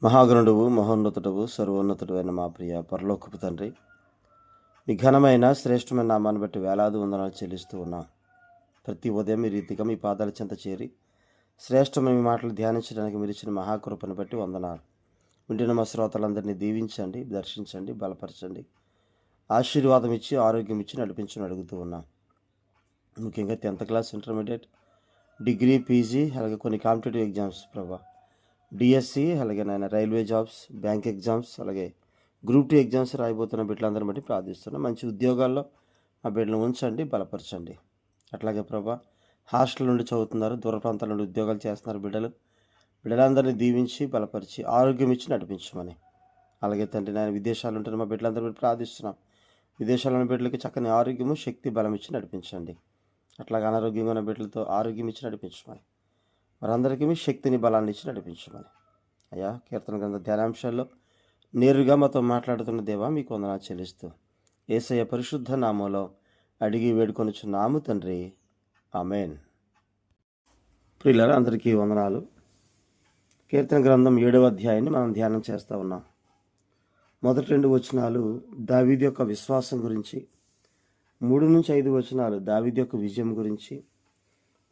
మహాగణుడువు మహోన్నతుడవు సర్వోన్నతుడు అయిన మా ప్రియ పరలోకపు తండ్రి, మీ ఘనమైన శ్రేష్టమైన నామాన్ని బట్టి వేలాది వందనాలు చెల్లిస్తూ ఉన్నాం. ప్రతి ఉదయం ఈ రీతిగా మీ పాదాల చెంత చేరి శ్రేష్టమైన మీ మాటలు ధ్యానించడానికి మీరు ఇచ్చిన మహాకృపను బట్టి వందనాలు. వింటున్న మా శ్రోతలందరినీ దీవించండి, దర్శించండి, బలపరచండి, ఆశీర్వాదం ఇచ్చి ఆరోగ్యం ఇచ్చి నడిపించని అడుగుతూ ఉన్నాం. ముఖ్యంగా 10th class, intermediate, degree, PG, అలాగే కొన్ని కాంపిటేటివ్ ఎగ్జామ్స్ ప్రభా, డిఎస్సి, అలాగే నాయన రైల్వే జాబ్స్, బ్యాంక్ ఎగ్జామ్స్, అలాగే గ్రూప్ 2 ఎగ్జామ్స్ రాయిపోతున్న బిడ్డలందరిని బట్టి ప్రార్థిస్తున్నాం. మంచి ఉద్యోగాల్లో మా బిడ్డలను ఉంచండి, బలపరచండి. అట్లాగే ప్రభా, హాస్టల్ నుండి చదువుతున్నారు, దూర ప్రాంతాల నుండి ఉద్యోగాలు చేస్తున్నారు బిడ్డలందరినీ దీవించి బలపరిచి ఆరోగ్యం ఇచ్చి నడిపించమని. అలాగే తండ్రి నాయన విదేశాలు ఉంటున్న మా బిడ్డలందరూ బట్టి ప్రార్థిస్తున్నాం. విదేశాల్లోని బిడ్డలకి చక్కని ఆరోగ్యము, శక్తి, బలం ఇచ్చి నడిపించండి. అట్లాగే అనారోగ్యంగా ఉన్న బిడ్డలతో ఆరోగ్యం ఇచ్చి నడిపించమని, వారందరికీ మీ శక్తిని, బలాన్ని ఇచ్చి నడిపించమని. అయ్యా, కీర్తన గ్రంథ ధ్యానాంశాల్లో నేరుగా మాతో మాట్లాడుతున్న దేవా, మీకు వందనాలు చెల్లిస్తూ యేసయ్య పరిశుద్ధ నామంలో అడిగి వేడుకొనుచున్నాము తండ్రి, ఆమేన్. ప్రియులారా, అందరికీ వందనాలు. కీర్తన గ్రంథం 7వ అధ్యాయాన్ని మనం ధ్యానం చేస్తూ ఉన్నాం. మొదటి 2 వచనాలు దావీదు యొక్క విశ్వాసం గురించి, 3-5 వచనాలు దావీదు యొక్క విజయం గురించి,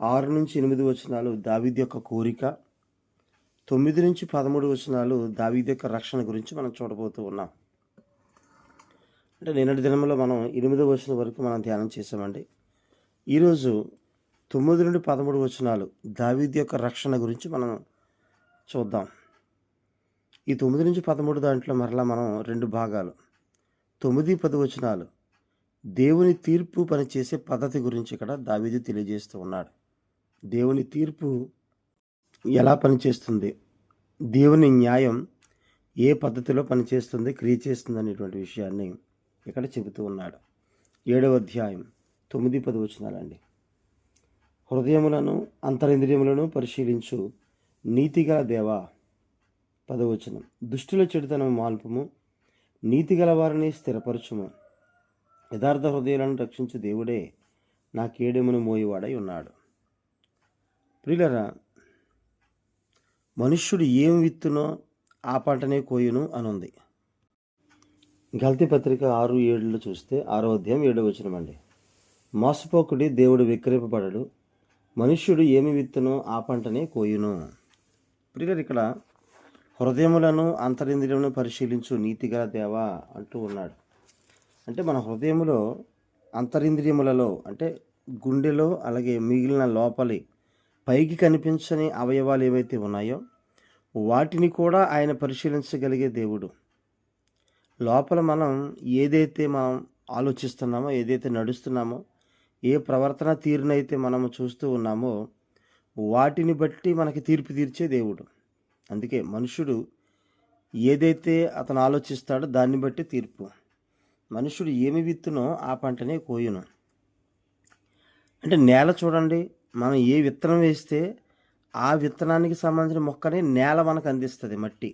6-8 వచనాలు దావీదు యొక్క కోరిక, 9-13 వచనాలు దావీదు యొక్క రక్షణ గురించి మనం చూడబోతూ ఉన్నాం. అంటే నిన్నటి దినంలో మనం 8వ వచనం వరకు మనం ధ్యానం చేసామండి. ఈరోజు 9-13 వచనాలు దావీదు యొక్క రక్షణ గురించి మనం చూద్దాం. ఈ 9-13 దాంట్లో మరలా మనం 2 భాగాలు, 9-10 వచనాలు దేవుని తీర్పు పనిచేసే పద్ధతి గురించి ఇక్కడ దావీదు తెలియజేస్తూ ఉన్నాడు. దేవుని తీర్పు ఎలా పనిచేస్తుంది, దేవుని న్యాయం ఏ పద్ధతిలో పనిచేస్తుంది, క్రియ చేస్తుంది అనేటువంటి విషయాన్ని ఇక్కడ చెబుతూ ఉన్నాడు. 7వ అధ్యాయం 9-10 వచనాలండి. హృదయములను అంతరింద్రియములను పరిశీలించు నీతిగల దేవా. 10వ వచనం, దుష్టుల చెడుతనం మాల్పుము, నీతిగల వారిని స్థిరపరచుము. యథార్థ హృదయాలను రక్షించు దేవుడే నా కేడెమును మోయివాడై ఉన్నాడు. ప్రియులరా, మనుష్యుడు ఏం విత్తునో ఆ పంటనే కోయును అనుంది. గల్తీ పత్రిక 6:7 చూస్తే 6వ అధ్యాయం 7వ వచనం అండి. మోసపోకుడి, దేవుడు విక్రయింపబడడు, మనుష్యుడు ఏమి విత్తునో ఆ పంటనే కోయును. ప్రియులరు, ఇక్కడ హృదయములను అంతరింద్రియములను పరిశీలించు నీతిగల దేవా అంటూ ఉన్నాడు. అంటే మన హృదయములో, అంతరింద్రియములలో అంటే గుండెలో, అలాగే మిగిలిన లోపలి పైకి కనిపించని అవయవాలు ఏవైతే ఉన్నాయో వాటిని కూడా ఆయన పరిశీలించగలిగే దేవుడు. లోపల మనం ఏదైతే మనం ఆలోచిస్తున్నామో, ఏదైతే నడుస్తున్నామో, ఏ ప్రవర్తన తీరునైతే మనము చూస్తూ ఉన్నామో వాటిని బట్టి మనకి తీర్పు తీర్చే దేవుడు. అందుకే మనుషుడు ఏదైతే అతను ఆలోచిస్తాడో దాన్ని బట్టి తీర్పు. మనుషుడు ఏమి విత్తునో ఆ పంటనే కోయును. అంటే నేల చూడండి, మనం ఏ విత్తనం వేస్తే ఆ విత్తనానికి సంబంధించిన మొక్కని నేల మనకు అందిస్తుంది, మట్టి.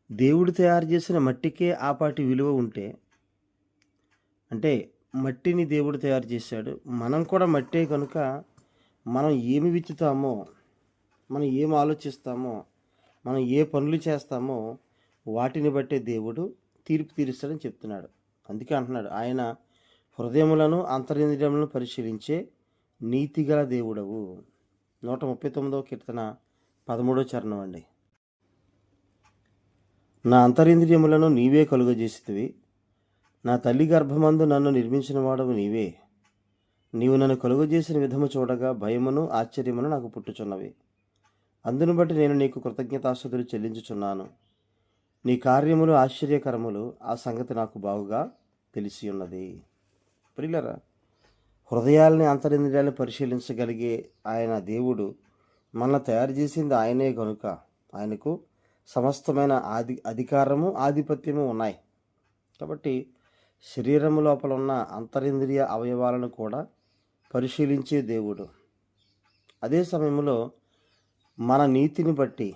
దేవుడు తయారు చేసిన మట్టికే ఆ పాటి విలువ ఉంటే, అంటే మట్టిని దేవుడు తయారు చేశాడు, మనం కూడా మట్టే కనుక మనం ఏమి విత్తుతామో, మనం ఏం ఆలోచిస్తామో, మనం ఏ పనులు చేస్తామో వాటిని బట్టే దేవుడు తీర్పు తీరుస్తాడని చెప్తున్నాడు. అందుకే అంటున్నాడు, ఆయన హృదయములను అంతరింద్రియములను పరిశీలించే నీతిగల దేవుడవు. 139వ కీర్తన 13వ చరణం అండి. నా అంతరింద్రియములను నీవే కలుగజేసితివి, నా తల్లి గర్భమందు నన్ను నిర్మించిన వాడవు నీవే. నీవు నన్ను కలుగజేసిన విధము చూడగా భయమును ఆశ్చర్యమును నాకు పుట్టుచున్నవి. అందును బట్టి నేను నీకు కృతజ్ఞతాస్తుతులు చెల్లించుచున్నాను. నీ కార్యములు ఆశ్చర్యకరములు, ఆ సంగతి నాకు బాగుగా తెలిసి ఉన్నది. ప్రియులరా, హృదయాల్ని, అంతరింద్రియాలను పరిశీలించగలిగే ఆయన దేవుడు మనల్ని తయారు చేసింది ఆయనే కనుక ఆయనకు సమస్తమైన అధికారము, ఆధిపత్యము ఉన్నాయి. కాబట్టి శరీరము లోపల ఉన్న అంతరింద్రియ అవయవాలను కూడా పరిశీలించే దేవుడు. అదే సమయంలో మన నీతిని బట్టి,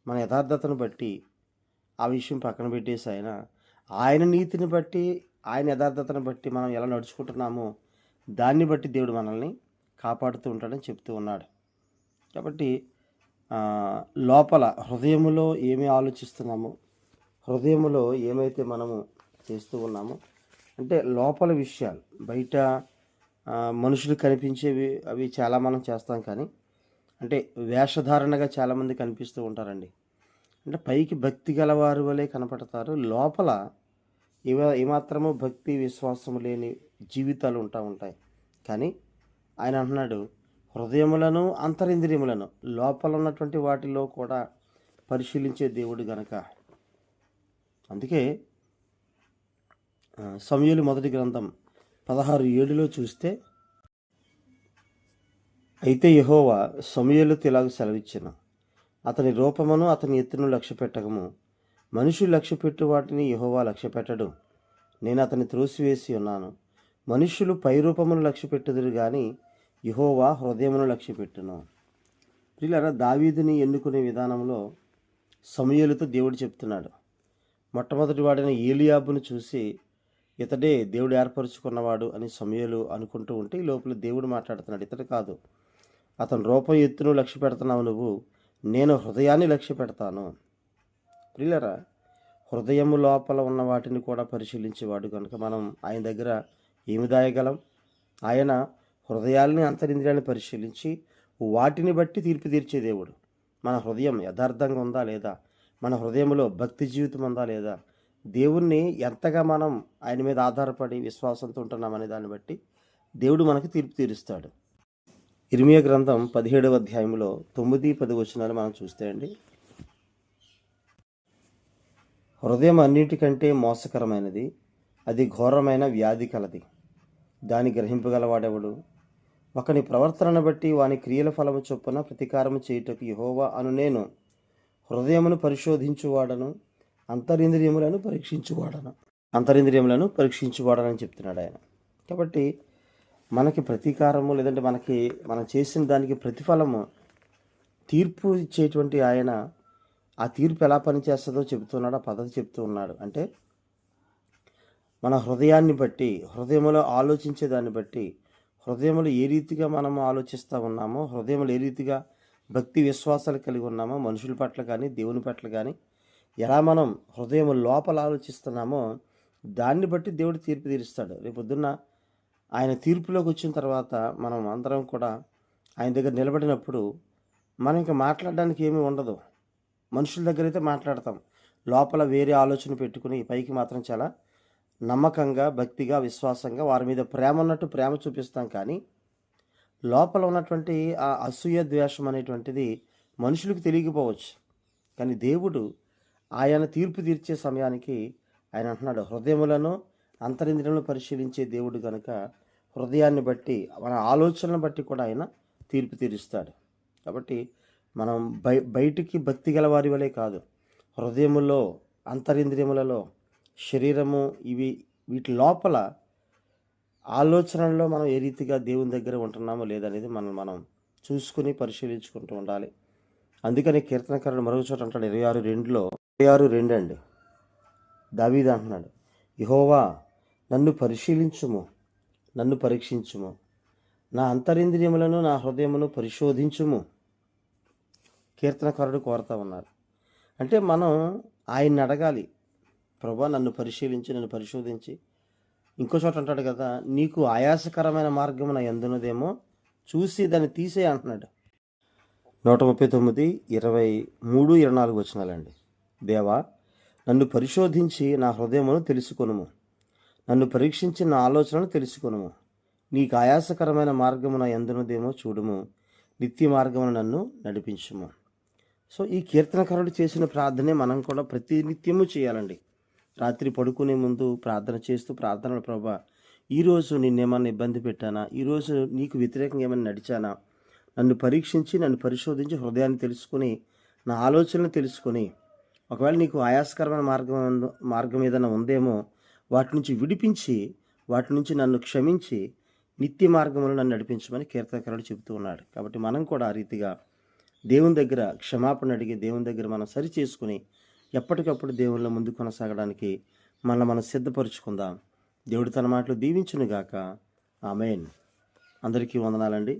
మన యథార్థతను బట్టి ఆ విషయం పక్కన పెట్టేసి ఆయన నీతిని బట్టి, ఆయన యథార్థతను బట్టి మనం ఎలా నడుచుకుంటున్నామో దాన్ని బట్టి దేవుడు మనల్ని కాపాడుతూ ఉంటాడని చెప్తూ ఉన్నాడు. కాబట్టి ఆ, లోపల హృదయములో ఏమి ఆలోచిస్తున్నామో, హృదయములో ఏమైతే మనము చేస్తూ ఉన్నామో, అంటే లోపల విషయాలు బయట మనుషులు కనిపించేవి అవి చాలా మనం చేస్తాం, కానీ అంటే వేషధారణగా చాలామంది కనిపిస్తూ ఉంటారండి. అంటే పైకి భక్తి గలవారు వలె కనపడతారు, లోపల ఏమాత్రము భక్తి విశ్వాసం లేని జీవితాలు ఉంటాయి. కానీ ఆయన అంటున్నాడు, హృదయములను అంతరింద్రియములను లోపల ఉన్నటువంటి వాటిలో కూడా పరిశీలించే దేవుడు గనక. అందుకే సమూయేలు మొదటి గ్రంథం 16:7 చూస్తే, అయితే యెహోవా సమూయేలుతో ఇలాగ సెలవిచ్చెను, అతని రూపమును అతని ఎత్తును లక్ష్యపెట్టకము, మనుషులు లక్ష్యపెట్టు వాటిని యెహోవా లక్ష్యపెట్టడు. నేను అతని త్రోసివేసి ఉన్నాను. మనుష్యులు పైరూపమును లక్ష్యపెట్టుదురు గాని యెహోవా హృదయమును లక్ష్యపెట్టును. ప్రియులారా, దావీదుని ఎన్నుకునే విధానంలో సమూయేలుతో దేవుడు చెప్తున్నాడు. మొట్టమొదటి వాడైన ఏలియాబును చూసి ఇతడే దేవుడు ఏర్పరచుకున్నవాడు అని సమూయేలు అనుకుంటూ ఉంటే, ఈ లోపల దేవుడు మాట్లాడుతున్నాడు, ఇతడు కాదు, అతని రూపం ఎత్తును లక్ష్య పెడుతున్నావు నువ్వు, నేను హృదయాన్ని లక్ష్య పెడతాను. ప్రియులారా, హృదయము లోపల ఉన్న వాటిని కూడా పరిశీలించేవాడు కనుక మనం ఆయన దగ్గర ఏమి దాయగలం? ఆయన హృదయాల్ని అంతరింద్రియాలను పరిశీలించి వాటిని బట్టి తీర్పు తీర్చే దేవుడు. మన హృదయం యథార్థంగా ఉందా లేదా, మన హృదయంలో భక్తి జీవితం ఉందా లేదా, దేవుణ్ణి ఎంతగా మనం ఆయన మీద ఆధారపడి విశ్వాసంతో ఉంటున్నామనే దాన్ని బట్టి దేవుడు మనకి తీర్పు తీరుస్తాడు. ఇర్మియా గ్రంథం 17వ అధ్యాయంలో 9-10 వచనాలు మనం చూస్తే అండి, హృదయం అన్నిటికంటే మోసకరమైనది, అది ఘోరమైన వ్యాధి కలది, దాని గ్రహింపగలవాడెవడు? ఒకని ప్రవర్తనను బట్టి వాని క్రియల ఫలము చొప్పున ప్రతీకారము చేయుటకు యెహోవా అను నేను హృదయమును పరిశోధించువాడను, అంతరింద్రియములను పరీక్షించువాడనని చెప్తున్నాడు ఆయన. కాబట్టి మనకి ప్రతీకారము, లేదంటే మనం చేసిన దానికి ప్రతిఫలము, తీర్పు ఇచ్చేటువంటి ఆయన ఆ తీర్పు ఎలా పనిచేస్తుందో చెబుతున్నాడు, ఆ పద్ధతి చెప్తూ ఉన్నాడు. అంటే మన హృదయాన్ని బట్టి, హృదయంలో ఆలోచించే దాన్ని బట్టి, హృదయంలో ఏ రీతిగా మనము ఆలోచిస్తూ ఉన్నామో, హృదయంలో ఏ రీతిగా భక్తి విశ్వాసాలు కలిగి ఉన్నామో, మనుషుల పట్ల కానీ దేవుని పట్ల కానీ ఎలా మనం హృదయం లోపల ఆలోచిస్తున్నామో దాన్ని బట్టి దేవుడు తీర్పు తీరుస్తాడు. రేపొద్దున్న ఆయన తీర్పులోకి వచ్చిన తర్వాత మనం అందరం కూడా ఆయన దగ్గర నిలబడినప్పుడు మనం ఇంకా మాట్లాడడానికి ఏమీ ఉండదు. మనుషుల దగ్గర అయితే మాట్లాడతాం, లోపల వేరే ఆలోచన పెట్టుకుని పైకి మాత్రం చాలా నమ్మకంగా, భక్తిగా, విశ్వాసంగా వారి మీద ప్రేమ ఉన్నట్టు ప్రేమ చూపిస్తాం. కానీ లోపల ఉన్నటువంటి ఆ అసూయ ద్వేషం అనేటువంటిది మనుషులకు తెలియకపోవచ్చు. కానీ దేవుడు ఆయన తీర్పు తీర్చే సమయానికి ఆయన అంటున్నాడు, హృదయములను అంతరింద్రియములను పరిశీలించే దేవుడు కనుక హృదయాన్ని బట్టి, మన ఆలోచనలను బట్టి కూడా ఆయన తీర్పు తీరుస్తాడు. కాబట్టి మనం బయటికి భక్తి గల వారి వలె కాదు, హృదయములో, అంతరింద్రియములలో, శరీరము, వీటి లోపల ఆలోచనల్లో మనం ఏ రీతిగా దేవుని దగ్గర ఉంటున్నామో లేదనేది మనం చూసుకుని పరిశీలించుకుంటూ ఉండాలి. అందుకని కీర్తనకారుడు మరొక చోట అంటాడు, 26:2 అండి, దావీదు అంటున్నాడు, యెహోవా నన్ను పరిశీలించుము, నన్ను పరీక్షించుము, నా అంతరింద్రియములను నా హృదయమును పరిశోధించుము. కీర్తనకారుడు కోరుతా ఉన్నారు. అంటే మనం ఆయన్ని అడగాలి, ప్రభువా నన్ను పరిశీలించి, నన్ను పరిశోధించి. ఇంకో చోట అంటాడు కదా, నీకు ఆయాసకరమైన మార్గం నా యందున్నదేమో చూసి దాన్ని తీసే అంటున్నాడు. 139, 23, 24 వచనాలండి. దేవా నన్ను పరిశోధించి నా హృదయమును తెలుసుకొనుము, నన్ను పరీక్షించి నా ఆలోచనను తెలుసుకొనుము, నీకు ఆయాసకరమైన మార్గము నా యందున్నదేమో చూడుము, నిత్య మార్గమును నన్ను నడిపించుము. సో ఈ కీర్తనకారుడు చేసిన ప్రార్థనే మనం కూడా ప్రతి నిత్యము చేయాలండి. రాత్రి పడుకునే ముందు ప్రార్థన చేస్తూ, ప్రార్థనలు, ప్రభా ఈరోజు నిన్నేమన్నా ఇబ్బంది పెట్టానా, ఈరోజు నీకు వ్యతిరేకంగా ఏమైనా నడిచానా, నన్ను పరీక్షించి, నన్ను పరిశోధించి, హృదయాన్ని తెలుసుకొని, నా ఆలోచనలు తెలుసుకొని, ఒకవేళ నీకు ఆయాసకరమైన మార్గం ఏదైనా ఉందేమో వాటి నుంచి విడిపించి, వాటి నుంచి నన్ను క్షమించి, నిత్య మార్గంలో నన్ను నడిపించమని కీర్తనకారుడు చెబుతూ ఉన్నాడు. కాబట్టి మనం కూడా ఆ రీతిగా దేవుని దగ్గర క్షమాపణ అడిగి, దేవుని దగ్గర మనం సరి చేసుకుని ఎప్పటికప్పుడు దేవుళ్ళ ముందు కొనసాగడానికి మనం సిద్ధపరుచుకుందాం. దేవుడు తన మాటలు దీవించునుగాక. ఆమేన్. అందరికీ వందనాలండి.